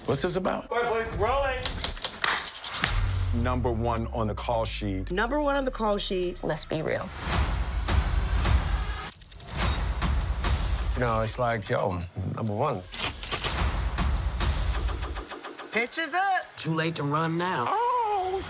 What's this about? Rolling. #1 on the call sheet. #1 on the call sheet. Must be real. You know, it's like, yo, #1. Pictures up. Too late to run now. Oh.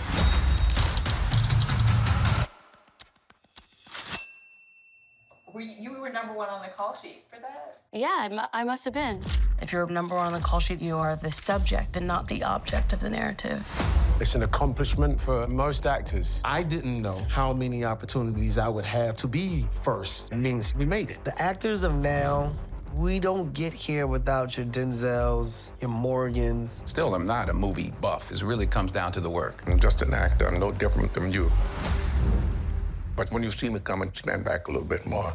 You were #1 on the call sheet for that? Yeah, I must have been. If you're #1 on the call sheet, you are the subject and not the object of the narrative. It's an accomplishment for most actors. I didn't know how many opportunities I would have to be first. It means we made it. The actors of now, we don't get here without your Denzels, your Morgans. Still, I'm not a movie buff. It really comes down to the work. I'm just an actor. I'm no different from you. But when you see me coming, stand back a little bit more.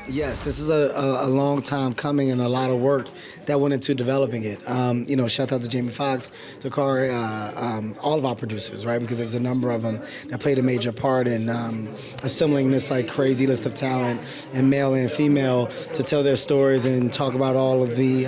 Yes, this is a long time coming and a lot of work that went into developing it. You know, shout out to Jamie Foxx, Datari, all of our producers, right? Because there's a number of them that played a major part in assembling this like crazy list of talent, and male and female, to tell their stories and talk about all of the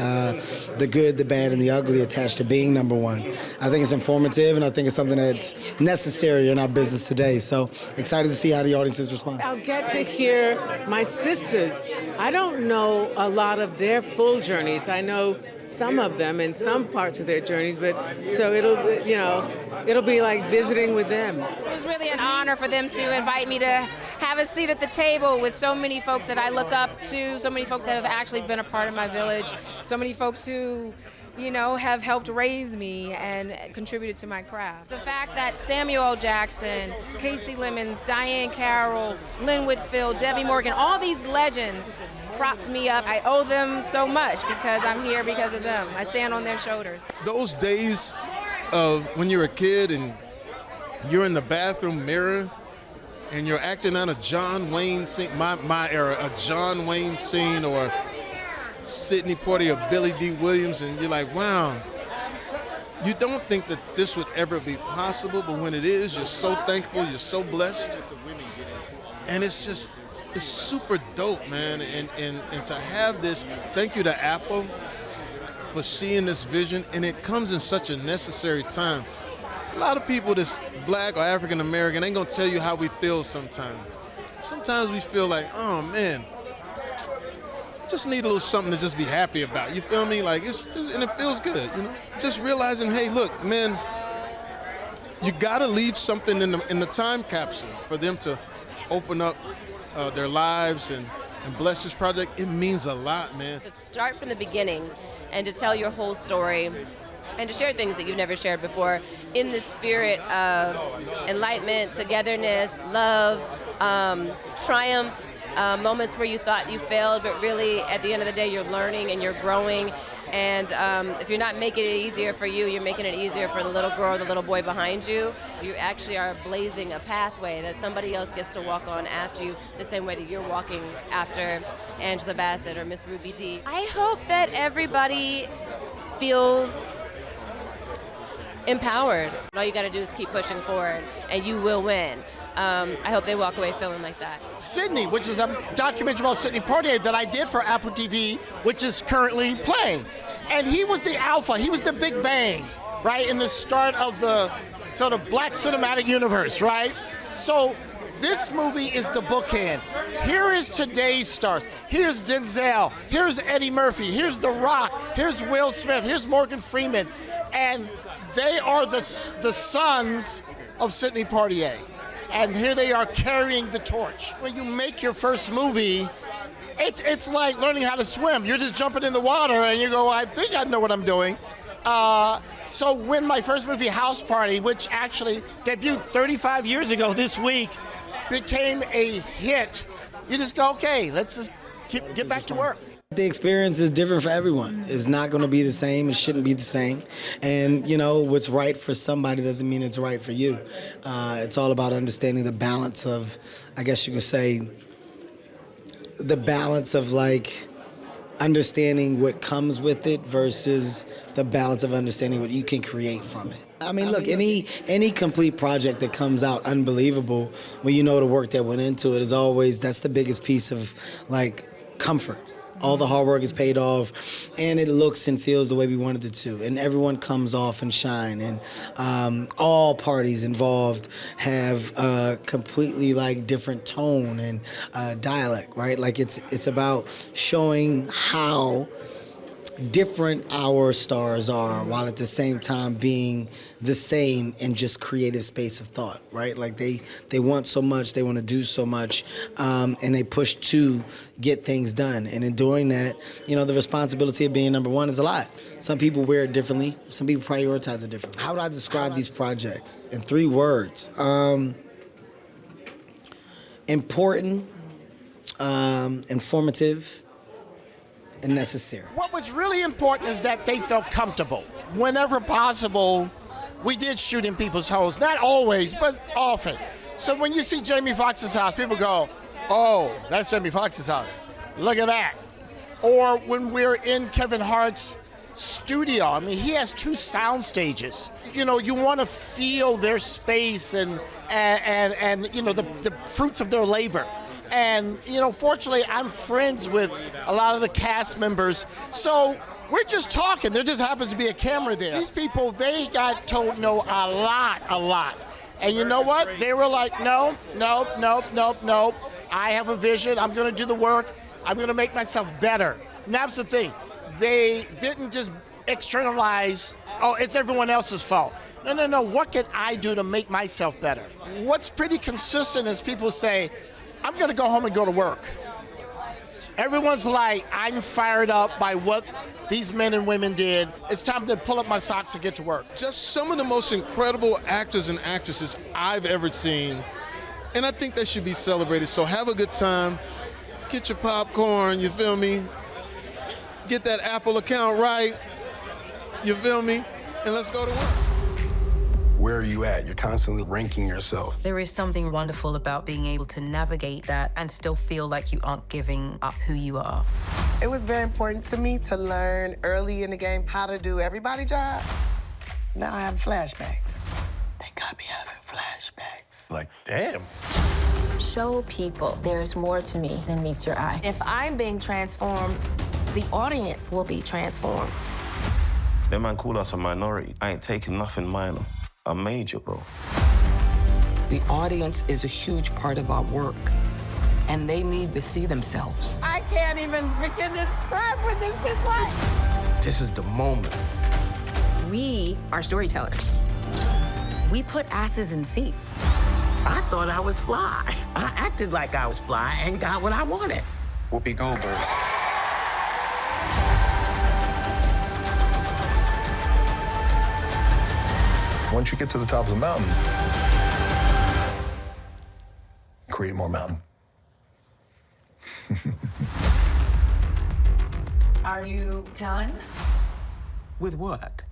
good, the bad, and the ugly attached to being #1. I think it's informative, and I think it's something that's necessary in our business today. So excited to see how the audiences respond. I'll get to hear my sisters. I don't know a lot of their full journeys. I know some of them and some parts of their journeys, but so it'll be like visiting with them. It was really an honor for them to invite me to have a seat at the table with so many folks that I look up to, so many folks that have actually been a part of my village, so many folks who, you know, have helped raise me and contributed to my craft. The fact that Samuel L. Jackson, Casey Lemons, Diane Carroll, Lynn Whitfield, Debbie Morgan, all these legends propped me up. I owe them so much because I'm here because of them. I stand on their shoulders. Those days of when you're a kid and you're in the bathroom mirror and you're acting out a John Wayne scene, my era, a John Wayne scene, or Sidney Poitier or Billy D. Williams, and you're like, wow, you don't think that this would ever be possible, but when it is, you're so thankful, you're so blessed. And it's just, it's super dope, man. And to have this, thank you to Apple for seeing this vision, and it comes in such a necessary time. A lot of people that's Black or African American ain't gonna tell you how we feel sometimes. Sometimes we feel like, oh man, just need a little something to just be happy about. You feel me? Like it's just, and it feels good, you know? Just realizing, hey, look, man, you gotta leave something in the time capsule for them to open up their lives and bless this project. It means a lot, man. To start from the beginning and to tell your whole story and to share things that you've never shared before in the spirit of enlightenment, togetherness, love, triumph, moments where you thought you failed, but really at the end of the day you're learning and you're growing. And if you're not making it easier for you, you're making it easier for the little girl or the little boy behind you. You actually are blazing a pathway that somebody else gets to walk on after you, the same way that you're walking after Angela Bassett or Miss Ruby Dee. I hope that everybody feels empowered. All you got to do is keep pushing forward, and you will win. I hope they walk away feeling like that. Sydney, which is a documentary about Sidney Poitier that I did for Apple TV, which is currently playing. And he was the alpha, he was the big bang, right, in the start of the sort of Black cinematic universe, right? So this movie is the bookend. Here is today's stars. Here's Denzel, here's Eddie Murphy, here's The Rock, here's Will Smith, here's Morgan Freeman. And they are the sons of Sidney Poitier. And here they are carrying the torch. When you make your first movie, it's like learning how to swim. You're just jumping in the water and you go, I think I know what I'm doing. So when my first movie, House Party, which actually debuted 35 years ago this week, became a hit, you just go, okay, let's just get back to work. The experience is different for everyone. It's not going to be the same. It shouldn't be the same. And, you know, what's right for somebody doesn't mean it's right for you. It's all about understanding the balance of, I guess you could say, the balance of, like, understanding what comes with it versus the balance of understanding what you can create from it. I mean, look, any complete project that comes out unbelievable, when you know the work that went into it, is always, that's the biggest piece of, like, comfort. all the hard work is paid off, and it looks and feels the way we wanted it to, and everyone comes off and shine, and all parties involved have a completely like different tone and dialect, right? Like it's about showing how different our stars are, while at the same time being the same in just creative space of thought, right? Like they want so much, they want to do so much, and they push to get things done. And in doing that, you know, the responsibility of being number one is a lot. Some people wear it differently. Some people prioritize it differently. How would I describe these projects in 3 words? Important, informative, and necessary. What was really important is that they felt comfortable. Whenever possible, we did shoot in people's homes. Not always, but often. So when you see Jamie Foxx's house, people go, oh, that's Jamie Foxx's house. Look at that. Or when we're in Kevin Hart's studio, I mean, he has 2 sound stages. You know, you want to feel their space and you know, the fruits of their labor. And, you know, fortunately, I'm friends with a lot of the cast members. So we're just talking. There just happens to be a camera there. These people, they got told no a lot. And you know what? They were like, no. I have a vision. I'm going to do the work. I'm going to make myself better. And that's the thing. They didn't just externalize, oh, it's everyone else's fault. No. What can I do to make myself better? What's pretty consistent is people say, I'm going to go home and go to work. Everyone's like, I'm fired up by what these men and women did. It's time to pull up my socks and get to work. Just some of the most incredible actors and actresses I've ever seen, and I think that should be celebrated. So have a good time, get your popcorn, you feel me? Get that Apple account right, you feel me? And let's go to work. Where are you at? You're constantly ranking yourself. There is something wonderful about being able to navigate that and still feel like you aren't giving up who you are. It was very important to me to learn early in the game how to do everybody's job. Now I have flashbacks. They got me having flashbacks. Like, damn. Show people there's more to me than meets your eye. If I'm being transformed, the audience will be transformed. That man called us a minority. I ain't taking nothing minor. I'm major, bro. The audience is a huge part of our work, and they need to see themselves. I can't even begin to describe what this is like. This is the moment. We are storytellers. We put asses in seats. I thought I was fly. I acted like I was fly and got what I wanted. Whoopi Goldberg. Once you get to the top of the mountain, create more mountain. Are you done? With what?